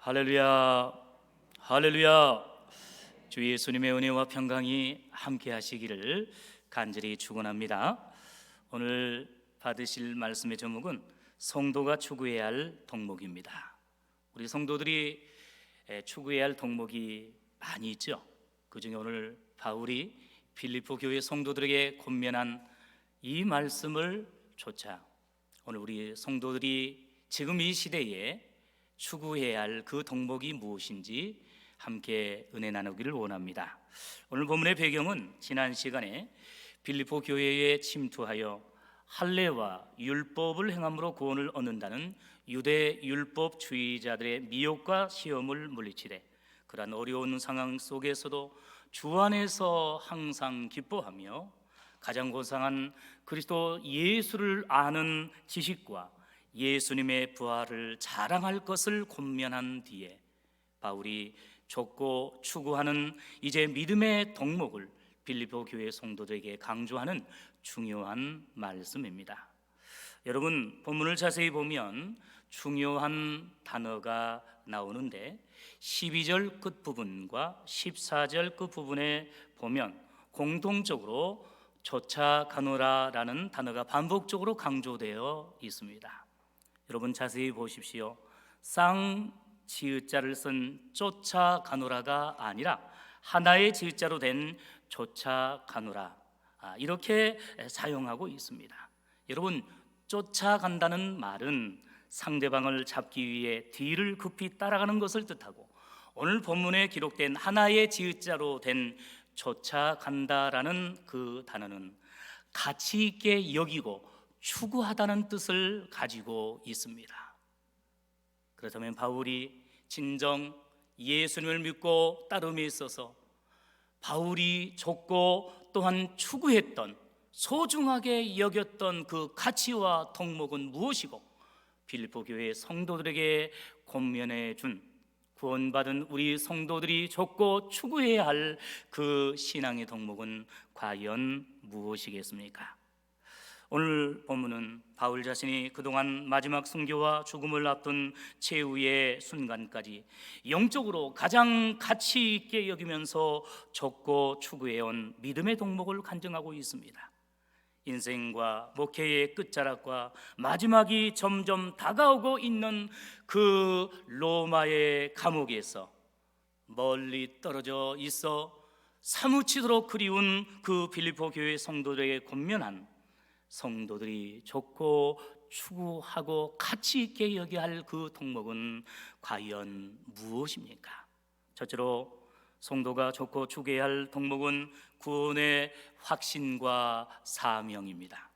할렐루야, 할렐루야. 주 예수님의 은혜와 평강이 함께 하시기를 간절히 축원합니다. 오늘 받으실 말씀의 제목은 성도가 추구해야 할 덕목입니다. 우리 성도들이 추구해야 할 덕목이 많이 있죠. 그 중에 오늘 바울이 빌립보 교회 성도들에게 권면한 이 말씀을 조차 오늘 우리 성도들이 지금 이 시대에 추구해야 할 그 덕목이 무엇인지 함께 은혜 나누기를 원합니다. 오늘 본문의 배경은 지난 시간에 빌립보 교회에 침투하여 할례와 율법을 행함으로 구원을 얻는다는 유대 율법주의자들의 미혹과 시험을 물리치되 그러한 어려운 상황 속에서도 주 안에서 항상 기뻐하며 가장 고상한 그리스도 예수를 아는 지식과 예수님의 부활을 자랑할 것을 권면한 뒤에 바울이 좁고 추구하는 이제 믿음의 덕목을 빌립보 교회 성도들에게 강조하는 중요한 말씀입니다. 여러분, 본문을 자세히 보면 중요한 단어가 나오는데 12절 끝부분과 14절 끝부분에 보면 공통적으로 쫓아가노라라는 단어가 반복적으로 강조되어 있습니다. 여러분 자세히 보십시오. 쌍지읒자를 쓴 쫓아가노라가 아니라 하나의 지읒자로 된 쫓아가노라, 이렇게 사용하고 있습니다. 여러분, 쫓아간다는 말은 상대방을 잡기 위해 뒤를 급히 따라가는 것을 뜻하고, 오늘 본문에 기록된 하나의 지읒자로 된 쫓아간다라는 그 단어는 가치 있게 여기고 추구하다는 뜻을 가지고 있습니다. 그렇다면 바울이 진정 예수님을 믿고 따름에 있어서 바울이 좁고 또한 추구했던, 소중하게 여겼던 그 가치와 덕목은 무엇이고, 빌립보 교회 성도들에게 권면해 준 구원받은 우리 성도들이 좁고 추구해야 할 그 신앙의 덕목은 과연 무엇이겠습니까? 오늘 본문은 바울 자신이 그동안 마지막 순교와 죽음을 앞둔 최후의 순간까지 영적으로 가장 가치 있게 여기면서 좁고 추구해온 믿음의 덕목을 간증하고 있습니다. 인생과 목회의 끝자락과 마지막이 점점 다가오고 있는 그 로마의 감옥에서 멀리 떨어져 있어 사무치도록 그리운 그 빌립보 교회 성도들에게 권면한 성도들이 좁고 추구하고 가치 있게 여겨야 할 그 덕목은 과연 무엇입니까? 첫째로 성도가 좁고 추구해야 할 덕목은 구원의 확신과 사명입니다.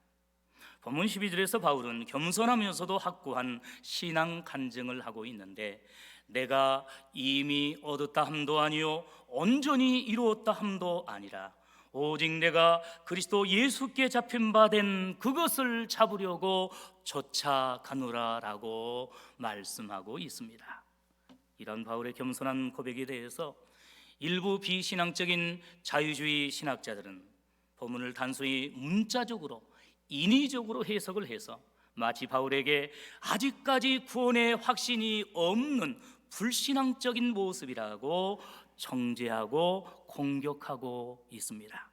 본문 12절에서 바울은 겸손하면서도 확고한 신앙 간증을 하고 있는데, 내가 이미 얻었다 함도 아니요 온전히 이루었다 함도 아니라 오직 내가 그리스도 예수께 잡힌 바 된 그것을 잡으려고 쫓아가노라라고 말씀하고 있습니다. 이런 바울의 겸손한 고백에 대해서 일부 비신앙적인 자유주의 신학자들은 본문을 단순히 문자적으로 인위적으로 해석을 해서 마치 바울에게 아직까지 구원의 확신이 없는 불신앙적인 모습이라고 정죄하고 공격하고 있습니다.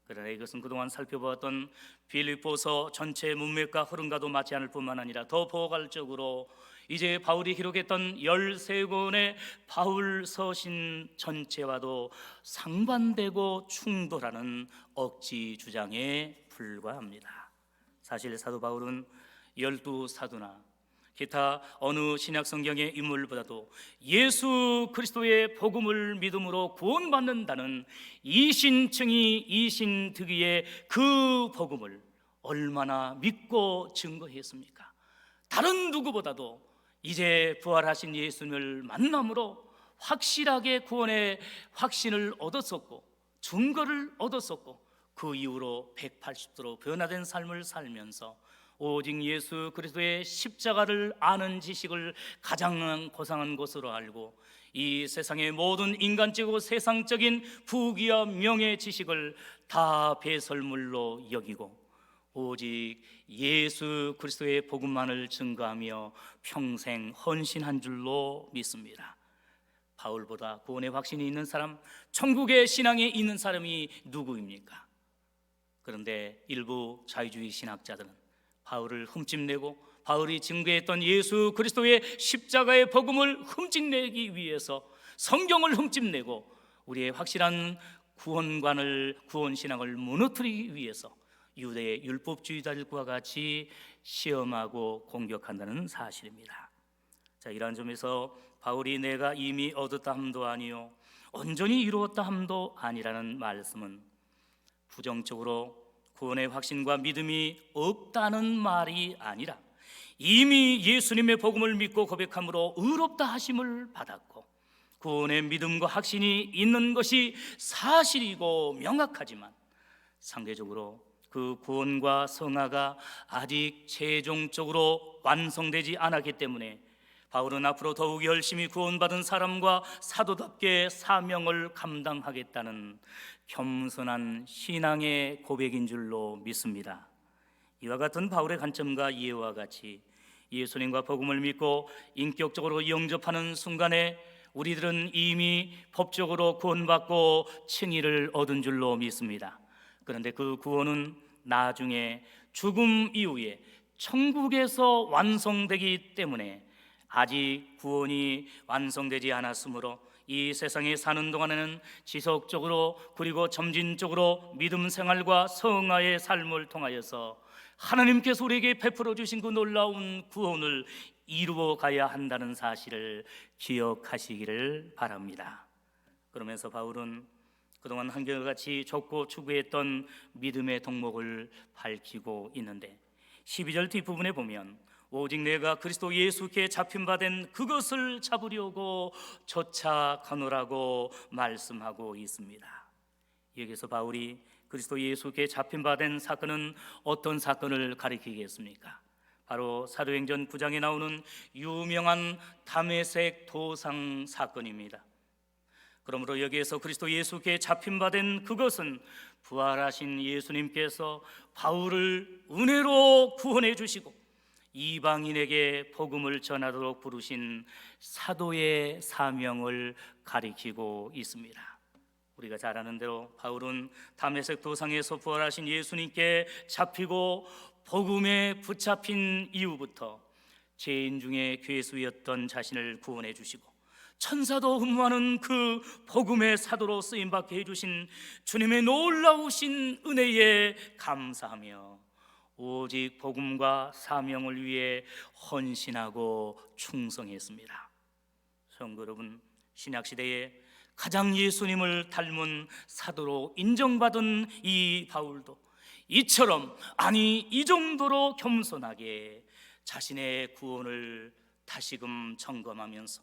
그러나 이것은 그동안 살펴보았던 빌립보서 전체 문맥과 흐름과도 맞지 않을 뿐만 아니라 더 포괄적으로 이제 바울이 기록했던 13권의 바울 서신 전체와도 상반되고 충돌하는 억지 주장에 불과합니다. 사실 사도 바울은 12사도나 기타 어느 신약 성경의 인물보다도 예수 그리스도의 복음을 믿음으로 구원받는다는 이신청이 이신득의의 그 복음을 얼마나 믿고 증거했습니까? 다른 누구보다도 이제 부활하신 예수님을 만남으로 확실하게 구원의 확신을 얻었었고 증거를 얻었었고, 그 이후로 180도로 변화된 삶을 살면서 오직 예수 그리스도의 십자가를 아는 지식을 가장 고상한 것으로 알고 이 세상의 모든 인간적이고 세상적인 부귀와 명예 지식을 다 배설물로 여기고 오직 예수 그리스도의 복음만을 증거하며 평생 헌신한 줄로 믿습니다. 바울보다 구원의 확신이 있는 사람, 천국의 신앙에 있는 사람이 누구입니까? 그런데 일부 자유주의 신학자들은 바울을 흠집내고 바울이 증거했던 예수 그리스도의 십자가의 복음을 흠집내기 위해서 성경을 흠집내고 우리의 확실한 구원신앙을 무너뜨리기 위해서 유대의 율법주의자들과 같이 시험하고 공격한다는 사실입니다. 자, 이러한 점에서 바울이 내가 이미 얻었다 함도 아니요 온전히 이루었다 함도 아니라는 말씀은 부정적으로 구원의 확신과 믿음이 없다는 말이 아니라 이미 예수님의 복음을 믿고 고백함으로 의롭다 하심을 받았고 구원의 믿음과 확신이 있는 것이 사실이고 명확하지만 상대적으로 그 구원과 성화가 아직 최종적으로 완성되지 않았기 때문에 바울은 앞으로 더욱 열심히 구원받은 사람과 사도답게 사명을 감당하겠다는 겸손한 신앙의 고백인 줄로 믿습니다. 이와 같은 바울의 관점과 이해와 같이 예수님과 복음을 믿고 인격적으로 영접하는 순간에 우리들은 이미 법적으로 구원받고 칭의를 얻은 줄로 믿습니다. 그런데 그 구원은 나중에 죽음 이후에 천국에서 완성되기 때문에 아직 구원이 완성되지 않았으므로 이 세상에 사는 동안에는 지속적으로 그리고 점진적으로 믿음 생활과 성화의 삶을 통하여서 하나님께서 우리에게 베풀어 주신 그 놀라운 구원을 이루어 가야 한다는 사실을 기억하시기를 바랍니다. 그러면서 바울은 그동안 한결같이 좁고 추구했던 믿음의 덕목을 밝히고 있는데 12절 뒷부분에 보면 오직 내가 그리스도 예수께 잡힌 바 된 그것을 잡으려고 쫓아가노라고 말씀하고 있습니다. 여기서 바울이 그리스도 예수께 잡힌 바 된 사건은 어떤 사건을 가리키겠습니까? 바로 사도행전 9장에 나오는 유명한 다메섹 도상 사건입니다. 그러므로 여기에서 그리스도 예수께 잡힌 바 된 그것은 부활하신 예수님께서 바울을 은혜로 구원해 주시고 이방인에게 복음을 전하도록 부르신 사도의 사명을 가리키고 있습니다. 우리가 잘 아는 대로 바울은 다메섹 도상에서 부활하신 예수님께 잡히고 복음에 붙잡힌 이후부터 죄인 중에 괴수였던 자신을 구원해 주시고 천사도 흠모하는 그 복음의 사도로 쓰임받게 해주신 주님의 놀라우신 은혜에 감사하며 오직 복음과 사명을 위해 헌신하고 충성했습니다. 성도 여러분, 신약시대에 가장 예수님을 닮은 사도로 인정받은 이 바울도 이처럼, 아니 이 정도로 겸손하게 자신의 구원을 다시금 점검하면서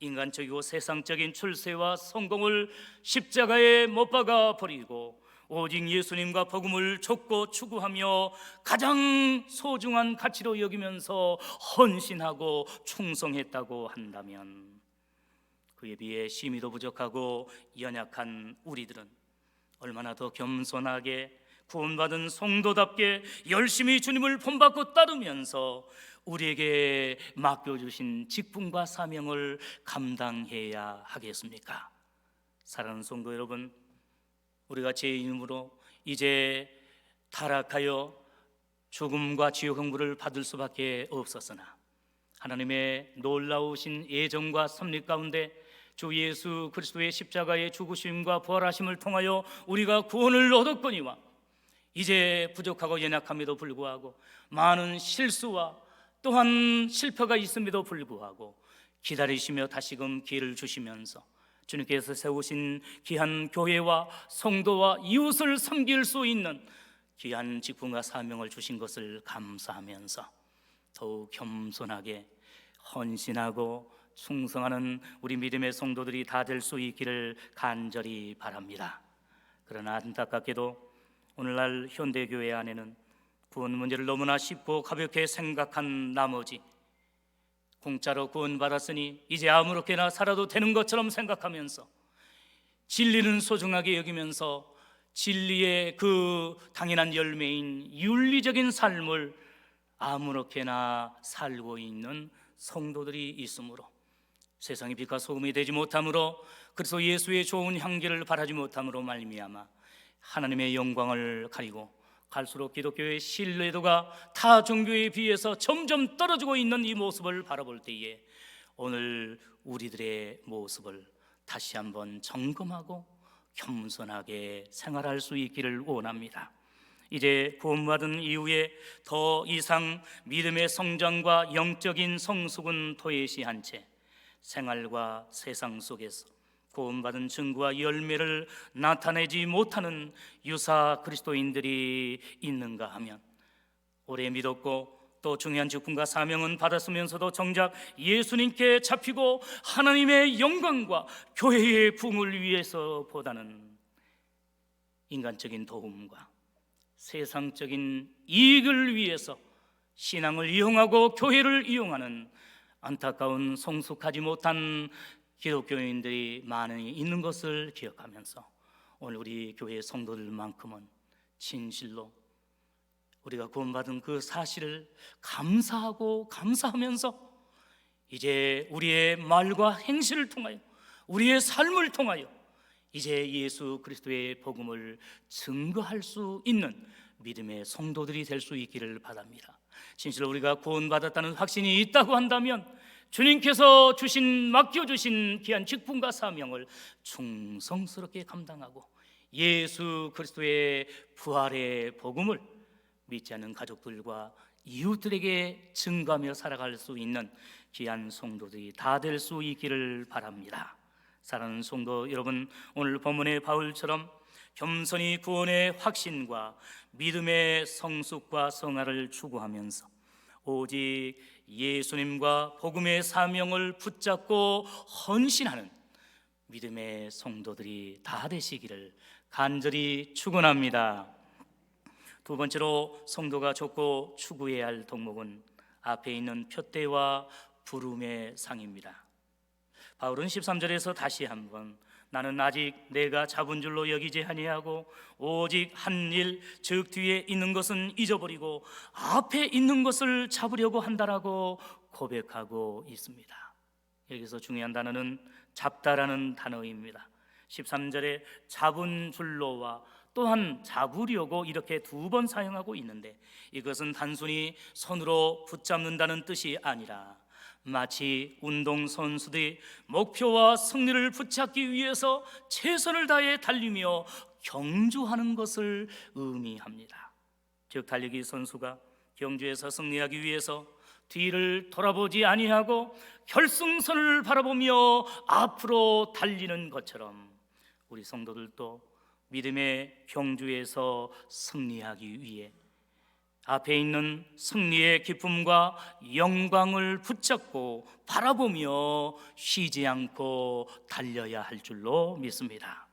인간적이고 세상적인 출세와 성공을 십자가에 못 박아 버리고 오직 예수님과 복음을 좇고 추구하며 가장 소중한 가치로 여기면서 헌신하고 충성했다고 한다면 그에 비해 심의도 부족하고 연약한 우리들은 얼마나 더 겸손하게 구원받은 성도답게 열심히 주님을 본받고 따르면서 우리에게 맡겨주신 직분과 사명을 감당해야 하겠습니까? 사랑하는 성도 여러분, 우리가 죄인으로 이제 타락하여 죽음과 지옥 형벌을 받을 수밖에 없었으나 하나님의 놀라우신 애정과 섭리 가운데 주 예수 그리스도의 십자가의 죽으심과 부활하심을 통하여 우리가 구원을 얻었거니와 이제 부족하고 연약함에도 불구하고 많은 실수와 또한 실패가 있음에도 불구하고 기다리시며 다시금 기회를 주시면서 주님께서 세우신 귀한 교회와 성도와 이웃을 섬길 수 있는 귀한 직분과 사명을 주신 것을 감사하면서 더욱 겸손하게 헌신하고 충성하는 우리 믿음의 성도들이 다 될 수 있기를 간절히 바랍니다. 그러나 안타깝게도 오늘날 현대교회 안에는 구원 문제를 너무나 쉽고 가볍게 생각한 나머지 공짜로 구원받았으니 이제 아무렇게나 살아도 되는 것처럼 생각하면서 진리는 소중하게 여기면서 진리의 그 당연한 열매인 윤리적인 삶을 아무렇게나 살고 있는 성도들이 있으므로 세상의 빛과 소금이 되지 못함으로, 그래서 예수의 좋은 향기를 바라지 못함으로 말미암아 하나님의 영광을 가리고 갈수록 기독교의 신뢰도가 타 종교에 비해서 점점 떨어지고 있는 이 모습을 바라볼 때에 오늘 우리들의 모습을 다시 한번 점검하고 겸손하게 생활할 수 있기를 원합니다. 이제 구원받은 이후에 더 이상 믿음의 성장과 영적인 성숙은 도외시한 채 생활과 세상 속에서 구원받은 증거와 열매를 나타내지 못하는 유사 그리스도인들이 있는가 하면, 오래 믿었고 또 중요한 직분과 사명은 받았으면서도 정작 예수님께 잡히고 하나님의 영광과 교회의 부흥을 위해서 보다는 인간적인 도움과 세상적인 이익을 위해서 신앙을 이용하고 교회를 이용하는 안타까운 성숙하지 못한 기독교인들이 많이 있는 것을 기억하면서 오늘 우리 교회 성도들만큼은 진실로 우리가 구원받은 그 사실을 감사하고 감사하면서 이제 우리의 말과 행실을 통하여, 우리의 삶을 통하여 이제 예수 그리스도의 복음을 증거할 수 있는 믿음의 성도들이 될 수 있기를 바랍니다. 진실로 우리가 구원받았다는 확신이 있다고 한다면 주님께서 맡겨주신 귀한 직분과 사명을 충성스럽게 감당하고 예수 그리스도의 부활의 복음을 믿지 않는 가족들과 이웃들에게 증거하며 살아갈 수 있는 귀한 성도들이 다 될 수 있기를 바랍니다. 사랑하는 성도 여러분, 오늘 본문의 바울처럼 겸손히 구원의 확신과 믿음의 성숙과 성화를 추구하면서 오직 예수님과 복음의 사명을 붙잡고 헌신하는 믿음의 성도들이 다 되시기를 간절히 축원합니다. 두 번째로 성도가 좁고 추구해야 할 덕목은 앞에 있는 표대와 부름의 상입니다. 바울은 13절에서 다시 한번 나는 아직 내가 잡은 줄로 여기지 아니하고 오직 한 일, 즉 뒤에 있는 것은 잊어버리고 앞에 있는 것을 잡으려고 한다라고 고백하고 있습니다. 여기서 중요한 단어는 잡다라는 단어입니다. 13절에 잡은 줄로와 또한 잡으려고 이렇게 두 번 사용하고 있는데, 이것은 단순히 손으로 붙잡는다는 뜻이 아니라 마치 운동선수들이 목표와 승리를 붙잡기 위해서 최선을 다해 달리며 경주하는 것을 의미합니다. 즉 달리기 선수가 경주에서 승리하기 위해서 뒤를 돌아보지 아니하고 결승선을 바라보며 앞으로 달리는 것처럼 우리 성도들도 믿음의 경주에서 승리하기 위해 앞에 있는 승리의 기쁨과 영광을 붙잡고 바라보며 쉬지 않고 달려야 할 줄로 믿습니다.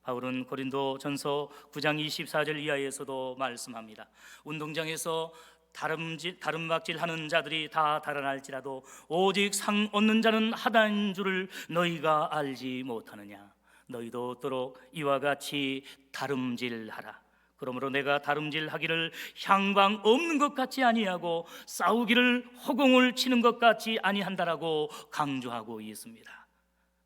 바울은 고린도전서 9장 24절 이하에서도 말씀합니다. 운동장에서 다름박질 하는 자들이 다 달아날지라도 오직 상 얻는 자는 하나인 줄을 너희가 알지 못하느냐. 너희도 얻도록 이와 같이 다름질하라. 그러므로 내가 다름질하기를 향방 없는 것 같이 아니하고 싸우기를 허공을 치는 것 같이 아니한다라고 강조하고 있습니다.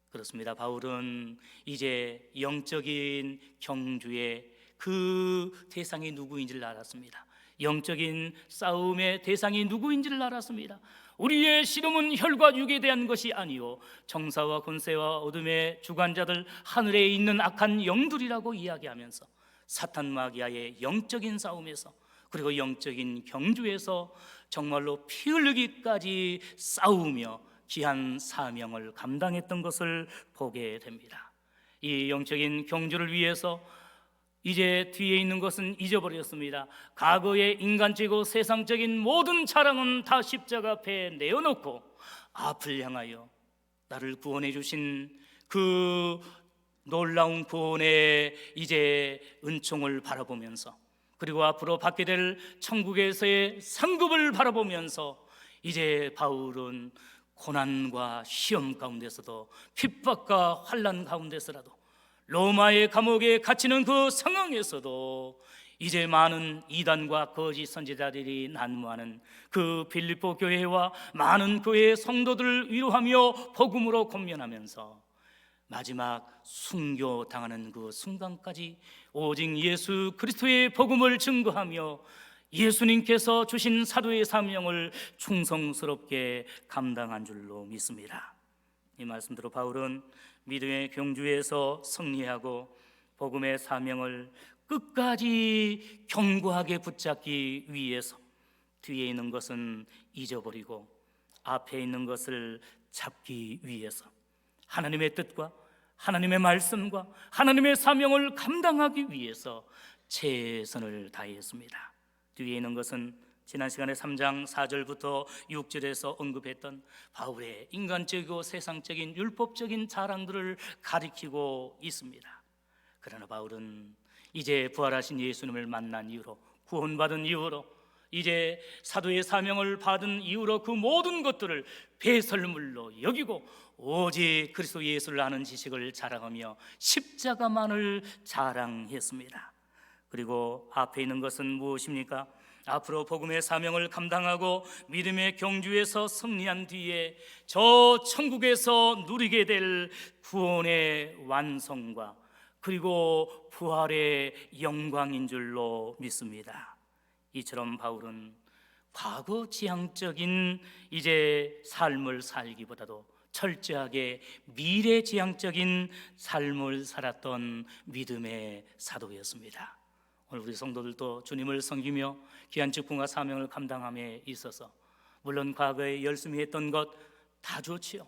그렇습니다. 바울은 이제 영적인 경주의 그 대상이 누구인지를 알았습니다. 영적인 싸움의 대상이 누구인지를 알았습니다. 우리의 씨름은 혈과 육에 대한 것이 아니요 정사와 권세와 어둠의 주관자들, 하늘에 있는 악한 영들이라고 이야기하면서 사탄 마귀아의 영적인 싸움에서, 그리고 영적인 경주에서 정말로 피 흘리기까지 싸우며 귀한 사명을 감당했던 것을 보게 됩니다. 이 영적인 경주를 위해서 이제 뒤에 있는 것은 잊어버렸습니다. 과거의 인간적이고 세상적인 모든 자랑은 다 십자가 앞에 내어놓고 앞을 향하여 나를 구원해 주신 그 놀라운 구원의 이제 은총을 바라보면서, 그리고 앞으로 받게 될 천국에서의 상급을 바라보면서 이제 바울은 고난과 시험 가운데서도, 핍박과 환난 가운데서라도, 로마의 감옥에 갇히는 그 상황에서도 이제 많은 이단과 거짓 선지자들이 난무하는 그 빌립보 교회와 많은 교회의 성도들을 위로하며 복음으로 권면하면서 마지막 순교당하는 그 순간까지 오직 예수 그리스도의 복음을 증거하며 예수님께서 주신 사도의 사명을 충성스럽게 감당한 줄로 믿습니다. 이 말씀대로 바울은 믿음의 경주에서 승리하고 복음의 사명을 끝까지 견고하게 붙잡기 위해서 뒤에 있는 것은 잊어버리고 앞에 있는 것을 잡기 위해서 하나님의 뜻과 하나님의 말씀과 하나님의 사명을 감당하기 위해서 최선을 다했습니다. 뒤에 있는 것은 지난 시간에 3장 4절부터 6절에서 언급했던 바울의 인간적이고 세상적인 율법적인 자랑들을 가리키고 있습니다. 그러나 바울은 이제 부활하신 예수님을 만난 이후로, 구원받은 이후로, 이제 사도의 사명을 받은 이후로 그 모든 것들을 배설물로 여기고 오직 그리스도 예수를 아는 지식을 자랑하며 십자가만을 자랑했습니다. 그리고 앞에 있는 것은 무엇입니까? 앞으로 복음의 사명을 감당하고 믿음의 경주에서 승리한 뒤에 저 천국에서 누리게 될 구원의 완성과 그리고 부활의 영광인 줄로 믿습니다. 이처럼 바울은 과거 지향적인 이제 삶을 살기보다도 철저하게 미래지향적인 삶을 살았던 믿음의 사도였습니다. 오늘 우리 성도들도 주님을 섬기며 귀한 직분과 사명을 감당함에 있어서 물론 과거에 열심히 했던 것 다 좋지요.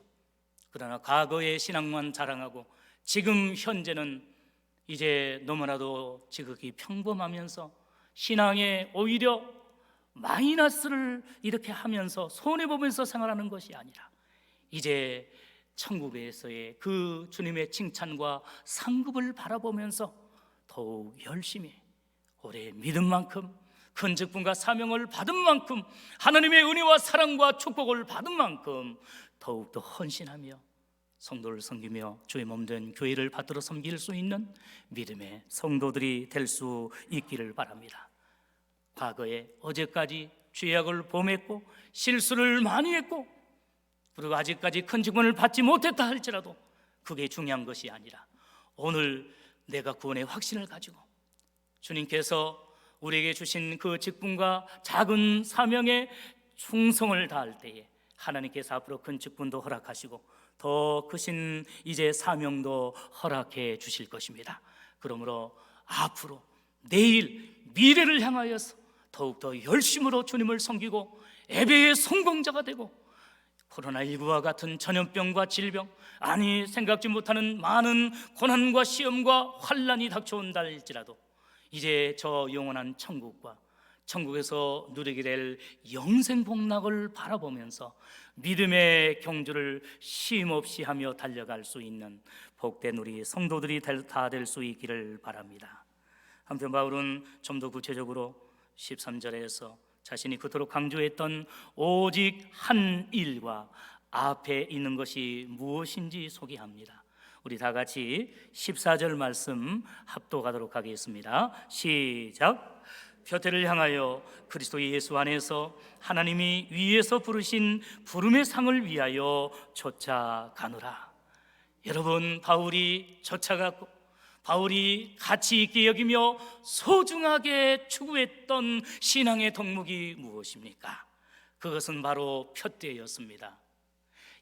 그러나 과거의 신앙만 자랑하고 지금 현재는 이제 너무나도 지극히 평범하면서 신앙에 오히려 마이너스를 이렇게 하면서 손해보면서 생활하는 것이 아니라 이제 천국에서의 그 주님의 칭찬과 상급을 바라보면서 더욱 열심히 올해 믿은 만큼 큰 직분과 사명을 받은 만큼 하나님의 은혜와 사랑과 축복을 받은 만큼 더욱더 헌신하며 성도를 섬기며 주의 몸된 교회를 받들어 섬길 수 있는 믿음의 성도들이 될 수 있기를 바랍니다. 과거에 어제까지 죄악을 범했고 실수를 많이 했고 그리고 아직까지 큰 직분을 받지 못했다 할지라도 그게 중요한 것이 아니라 오늘 내가 구원의 확신을 가지고 주님께서 우리에게 주신 그 직분과 작은 사명에 충성을 다할 때에 하나님께서 앞으로 큰 직분도 허락하시고 더 크신 이제 사명도 허락해 주실 것입니다. 그러므로 앞으로 내일 미래를 향하여서 더욱더 열심으로 주님을 섬기고 예배의 성공자가 되고 코로나19와 같은 전염병과 질병, 아니 생각지 못하는 많은 고난과 시험과 환난이 닥쳐온다 할지라도 이제 저 영원한 천국과 천국에서 누리게 될 영생 복락을 바라보면서 믿음의 경주를 쉼없이 하며 달려갈 수 있는 복된 우리 성도들이 다 될 수 있기를 바랍니다. 한편 바울은 좀 더 구체적으로 13절에서 자신이 그토록 강조했던 오직 한 일과 앞에 있는 것이 무엇인지 소개합니다. 우리 다 같이 14절 말씀 합독하도록 하겠습니다. 시작. 표태를 향하여 그리스도 예수 안에서 하나님이 위에서 부르신 부름의 상을 위하여 쫓아가노라. 여러분, 바울이 쫓아갔고 바울이 가치 있게 여기며 소중하게 추구했던 신앙의 덕목이 무엇입니까? 그것은 바로 표대였습니다.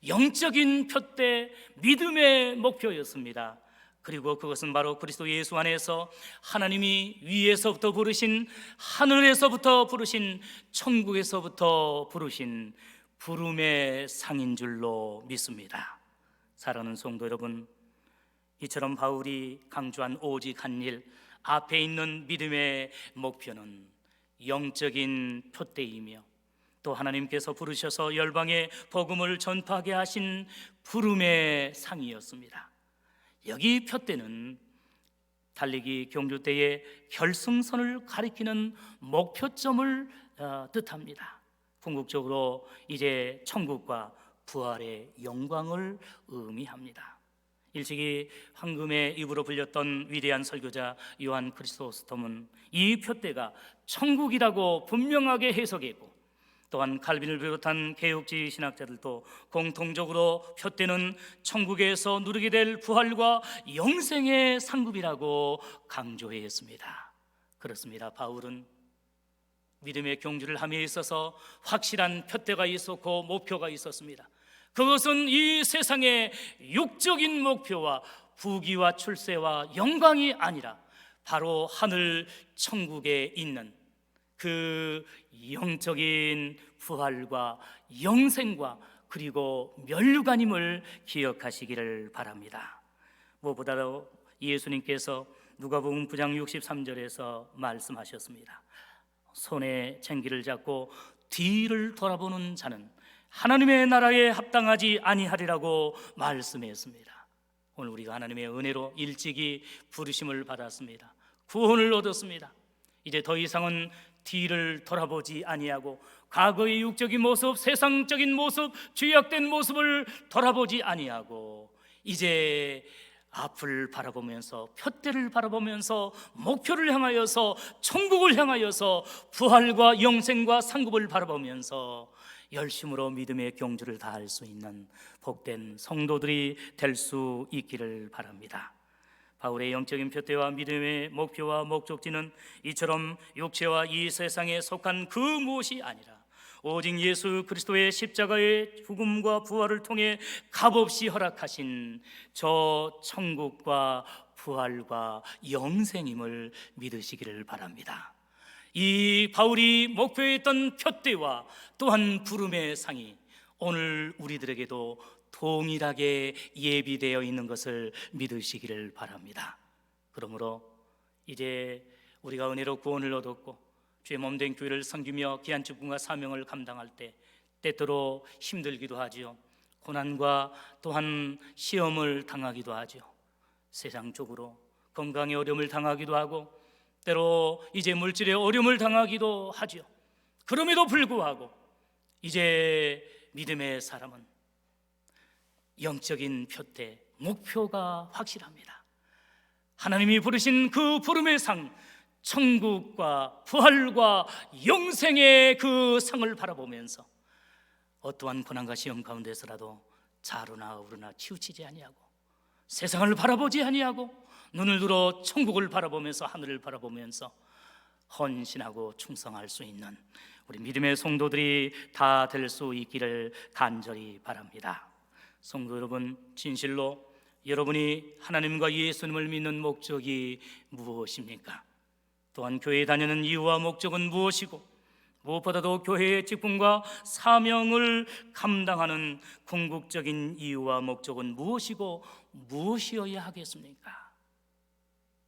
영적인 표대, 믿음의 목표였습니다. 그리고 그것은 바로 그리스도 예수 안에서 하나님이 위에서부터 부르신, 하늘에서부터 부르신, 천국에서부터 부르신 부름의 상인 줄로 믿습니다. 사랑하는 성도 여러분, 이처럼 바울이 강조한 오직 한 일, 앞에 있는 믿음의 목표는 영적인 표대이며 또 하나님께서 부르셔서 열방에 복음을 전파하게 하신 부름의 상이었습니다. 여기 표대는 달리기 경주 때의 결승선을 가리키는 목표점을 뜻합니다. 궁극적으로 이제 천국과 부활의 영광을 의미합니다. 일찍이 황금의 입으로 불렸던 위대한 설교자 요한 크리스토스톰은 이 표대가 천국이라고 분명하게 해석했고, 또한 칼빈을 비롯한 개혁주의 신학자들도 공통적으로 표대는 천국에서 누리게 될 부활과 영생의 상급이라고 강조했습니다. 그렇습니다. 바울은 믿음의 경주를 함에 있어서 확실한 표대가 있었고 목표가 있었습니다. 그것은 이 세상의 육적인 목표와 부귀와 출세와 영광이 아니라 바로 하늘 천국에 있는 그 영적인 부활과 영생과 그리고 면류관임을 기억하시기를 바랍니다. 무엇보다도 예수님께서 누가복음 9장 63절에서 말씀하셨습니다. 손에 쟁기를 잡고 뒤를 돌아보는 자는 하나님의 나라에 합당하지 아니하리라고 말씀했습니다. 오늘 우리가 하나님의 은혜로 일찍이 부르심을 받았습니다. 구원을 얻었습니다. 이제 더 이상은 뒤를 돌아보지 아니하고 과거의 육적인 모습, 세상적인 모습, 죄악된 모습을 돌아보지 아니하고 이제 앞을 바라보면서, 표대를 바라보면서, 목표를 향하여서, 천국을 향하여서, 부활과 영생과 상급을 바라보면서 열심으로 믿음의 경주를 다할 수 있는 복된 성도들이 될 수 있기를 바랍니다. 바울의 영적인 표대와 믿음의 목표와 목적지는 이처럼 육체와 이 세상에 속한 그 무엇이 아니라 오직 예수 그리스도의 십자가의 죽음과 부활을 통해 값없이 허락하신 저 천국과 부활과 영생임을 믿으시기를 바랍니다. 이 바울이 목표했던 표대와 또한 부름의 상이 오늘 우리들에게도 동일하게 예비되어 있는 것을 믿으시기를 바랍니다. 그러므로 이제 우리가 은혜로 구원을 얻었고 주의 몸된 교회를 섬기며 귀한 직분과 사명을 감당할 때 때때로 힘들기도 하지요. 고난과 또한 시험을 당하기도 하죠. 세상적으로 건강의 어려움을 당하기도 하고 때로 이제 물질의 어려움을 당하기도 하죠. 그럼에도 불구하고 이제 믿음의 사람은 영적인 표대, 목표가 확실합니다. 하나님이 부르신 그 부름의 상, 천국과 부활과 영생의 그 상을 바라보면서 어떠한 고난과 시험 가운데서라도 자루나 우르나 치우치지 아니하고 세상을 바라보지 아니하고 눈을 들어 천국을 바라보면서 하늘을 바라보면서 헌신하고 충성할 수 있는 우리 믿음의 성도들이 다 될 수 있기를 간절히 바랍니다. 성도 여러분, 진실로 여러분이 하나님과 예수님을 믿는 목적이 무엇입니까? 또한 교회에 다니는 이유와 목적은 무엇이고 무엇보다도 교회의 직분과 사명을 감당하는 궁극적인 이유와 목적은 무엇이고 무엇이어야 하겠습니까?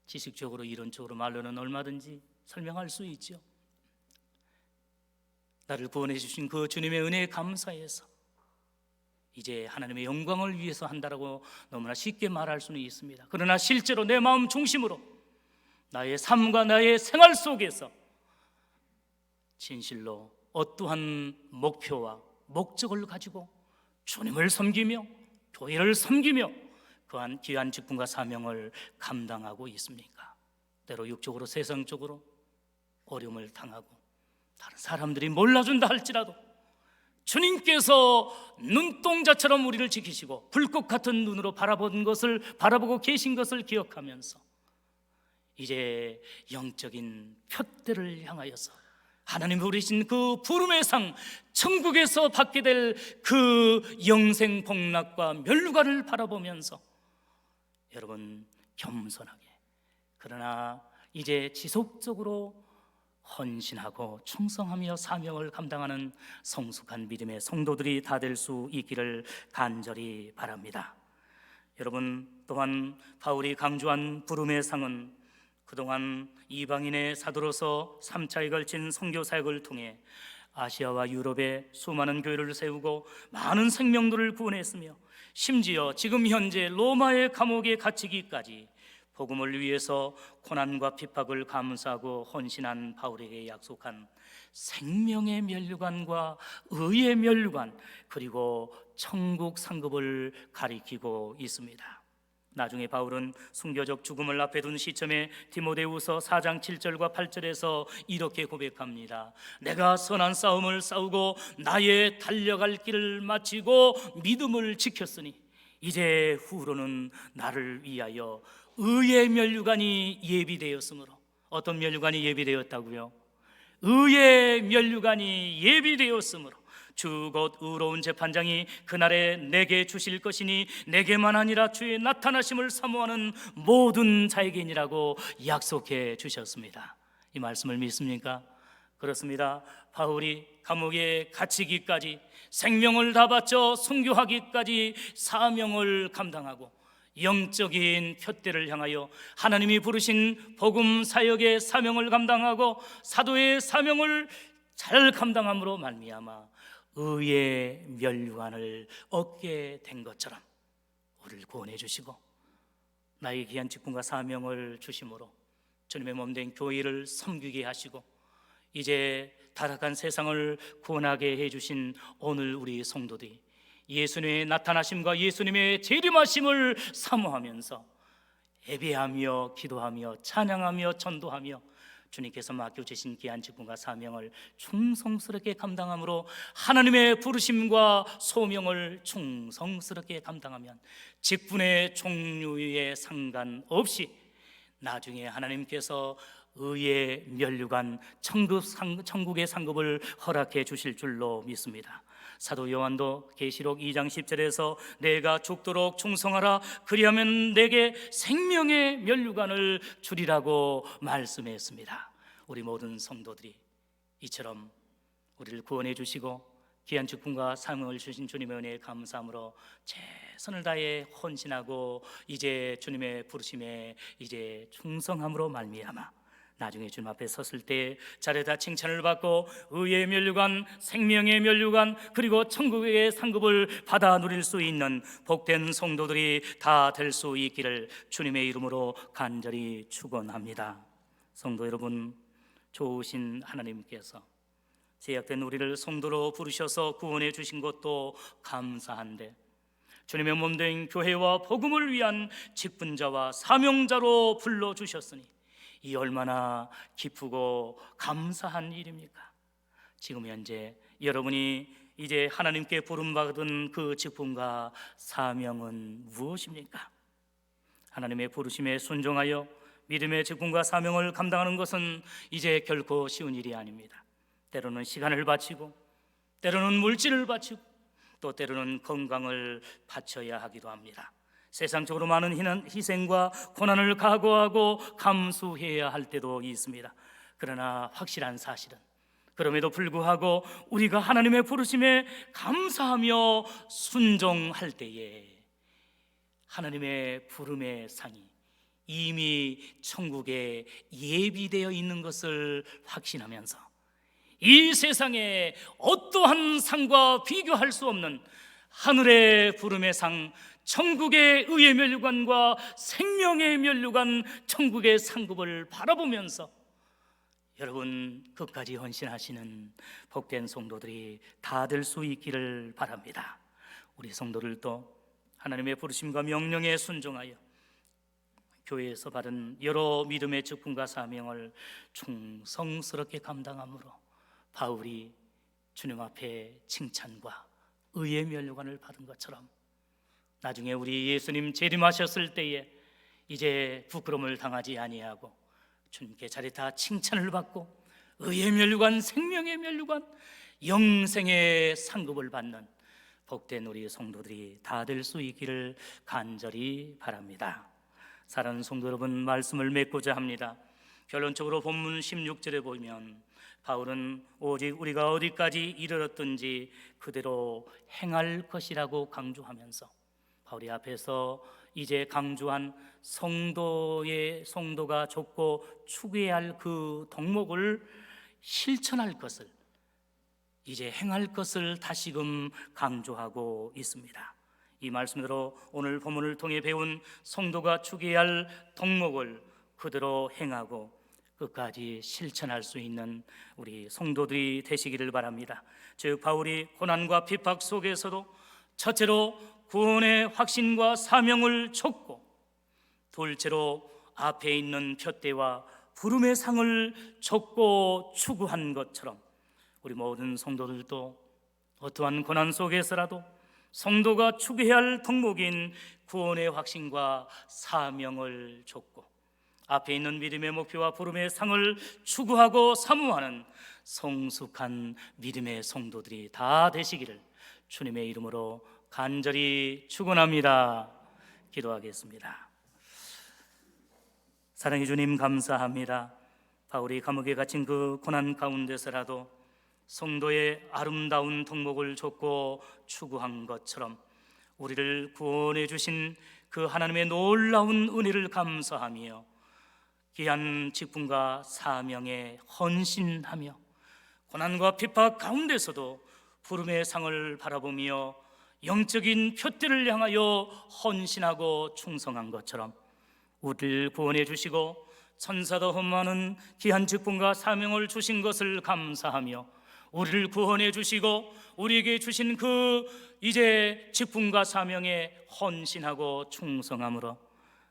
지식적으로 이론적으로 말로는 얼마든지 설명할 수 있죠. 나를 구원해 주신 그 주님의 은혜에 감사해서 이제 하나님의 영광을 위해서 한다라고 너무나 쉽게 말할 수는 있습니다. 그러나 실제로 내 마음 중심으로 나의 삶과 나의 생활 속에서 진실로 어떠한 목표와 목적을 가지고 주님을 섬기며 교회를 섬기며 그한 귀한 직분과 사명을 감당하고 있습니까? 때로 육적으로 세상적으로 어려움을 당하고 다른 사람들이 몰라준다 할지라도 주님께서 눈동자처럼 우리를 지키시고 불꽃 같은 눈으로 바라보고 계신 것을 기억하면서 이제 영적인 표대를 향하여서 하나님이 부르신 그 부름의 상, 천국에서 받게 될 그 영생 복락과 면류관을 바라보면서 여러분 겸손하게 그러나 이제 지속적으로 헌신하고 충성하며 사명을 감당하는 성숙한 믿음의 성도들이 다 될 수 있기를 간절히 바랍니다. 여러분, 또한 바울이 강조한 부름의 상은 그동안 이방인의 사도로서 3차에 걸친 선교 사역을 통해 아시아와 유럽에 수많은 교회를 세우고 많은 생명들을 구원했으며 심지어 지금 현재 로마의 감옥에 갇히기까지 복음을 위해서 고난과 핍박을 감수하고 헌신한 바울에게 약속한 생명의 면류관과 의의 면류관 그리고 천국 상급을 가리키고 있습니다. 나중에 바울은 순교적 죽음을 앞에 둔 시점에 디모데후서 4장 7절과 8절에서 이렇게 고백합니다. 내가 선한 싸움을 싸우고 나의 달려갈 길을 마치고 믿음을 지켰으니 이제 후로는 나를 위하여 의의 면류관이 예비되었으므로. 어떤 면류관이 예비되었다고요? 의의 면류관이 예비되었으므로 주 곧 의로운 재판장이 그날에 내게 주실 것이니 내게만 아니라 주의 나타나심을 사모하는 모든 자에게니라고 약속해 주셨습니다. 이 말씀을 믿습니까? 그렇습니다. 바울이 감옥에 갇히기까지 생명을 다 바쳐 순교하기까지 사명을 감당하고 영적인 푯대를 향하여 하나님이 부르신 복음 사역의 사명을 감당하고 사도의 사명을 잘 감당함으로 말미암아 의의 면류관을 얻게 된 것처럼 우리를 구원해 주시고 나의 귀한 직분과 사명을 주심으로 주님의 몸된 교회를 섬기게 하시고 이제 타락한 세상을 구원하게 해주신 오늘 우리 성도들이 예수님의 나타나심과 예수님의 재림하심을 사모하면서 예배하며 기도하며 찬양하며 전도하며 주님께서 맡겨주신 귀한 직분과 사명을 충성스럽게 감당함으로 하나님의 부르심과 소명을 충성스럽게 감당하면 직분의 종류에 상관없이 나중에 하나님께서 의의 면류관 천국의 상급을 허락해 주실 줄로 믿습니다. 사도 요한도 계시록 2장 10절에서 내가 죽도록 충성하라 그리하면 내게 생명의 면류관을 주리라고 말씀했습니다. 우리 모든 성도들이 이처럼 우리를 구원해 주시고 귀한 직분과 사명을 주신 주님의 은혜에 감사함으로 최선을 다해 헌신하고 이제 주님의 부르심에 이제 충성함으로 말미암아 나중에 주님 앞에 섰을 때 자리에다 칭찬을 받고 의의 면류관, 생명의 면류관, 그리고 천국의 상급을 받아 누릴 수 있는 복된 성도들이 다 될 수 있기를 주님의 이름으로 간절히 축원합니다. 성도 여러분, 좋으신 하나님께서 제약된 우리를 성도로 부르셔서 구원해 주신 것도 감사한데 주님의 몸된 교회와 복음을 위한 직분자와 사명자로 불러주셨으니 이 얼마나 기쁘고 감사한 일입니까? 지금 현재 여러분이 이제 하나님께 부름받은 그 직분과 사명은 무엇입니까? 하나님의 부르심에 순종하여 믿음의 직분과 사명을 감당하는 것은 이제 결코 쉬운 일이 아닙니다. 때로는 시간을 바치고 때로는 물질을 바치고 또 때로는 건강을 바쳐야 하기도 합니다. 세상적으로 많은 희생과 고난을 각오하고 감수해야 할 때도 있습니다. 그러나 확실한 사실은 그럼에도 불구하고 우리가 하나님의 부르심에 감사하며 순종할 때에 하나님의 부름의 상이 이미 천국에 예비되어 있는 것을 확신하면서 이 세상에 어떠한 상과 비교할 수 없는 하늘의 부름의 상, 천국의 의의 면류관과 생명의 면류관, 천국의 상급을 바라보면서 여러분 끝까지 헌신하시는 복된 성도들이 다 될 수 있기를 바랍니다. 우리 성도들도 하나님의 부르심과 명령에 순종하여 교회에서 받은 여러 믿음의 직분과 사명을 충성스럽게 감당함으로 바울이 주님 앞에 칭찬과 의의 면류관을 받은 것처럼 나중에 우리 예수님 재림하셨을 때에 이제 부끄러움을 당하지 아니하고 주님께 자리다 칭찬을 받고 의의 면류관, 생명의 면류관, 영생의 상급을 받는 복된 우리 성도들이 다 될 수 있기를 간절히 바랍니다. 사랑하는 성도 여러분, 말씀을 맺고자 합니다. 결론적으로 본문 16절에 보면 바울은 오직 우리가 어디까지 이르렀든지 그대로 행할 것이라고 강조하면서 바울이 앞에서 이제 강조한 성도가 좇고 추구해야 할 그 덕목을 실천할 것을, 이제 행할 것을 다시금 강조하고 있습니다. 이 말씀대로 오늘 본문을 통해 배운 성도가 추구해야 할 덕목을 그대로 행하고 끝까지 실천할 수 있는 우리 성도들이 되시기를 바랍니다. 즉 바울이 고난과 핍박 속에서도 첫째로 구원의 확신과 사명을 좇고 둘째로 앞에 있는 푯대와 부름의 상을 줬고 추구한 것처럼 우리 모든 성도들도 어떠한 고난 속에서라도 성도가 추구해야 할 덕목인 구원의 확신과 사명을 줬고 앞에 있는 믿음의 목표와 부름의 상을 추구하고 사모하는 성숙한 믿음의 성도들이 다 되시기를 주님의 이름으로 간절히 축원합니다. 기도하겠습니다. 사랑해 주님, 감사합니다. 바울이 감옥에 갇힌 그 고난 가운데서라도 성도의 아름다운 덕목을 줬고 추구한 것처럼 우리를 구원해 주신 그 하나님의 놀라운 은혜를 감사하며 귀한 직분과 사명에 헌신하며 고난과 핍박 가운데서도 부름의 상을 바라보며 영적인 푯대를 향하여 헌신하고 충성한 것처럼 우리를 구원해 주시고 천사도 흠모하는 귀한 직분과 사명을 주신 것을 감사하며 우리를 구원해 주시고 우리에게 주신 그 이제 직분과 사명에 헌신하고 충성함으로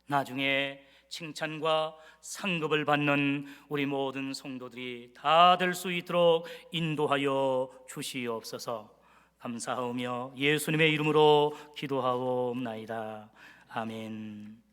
나중에 칭찬과 상급을 받는 우리 모든 성도들이 다 될 수 있도록 인도하여 주시옵소서. 감사하며 예수님의 이름으로 기도하옵나이다. 아멘.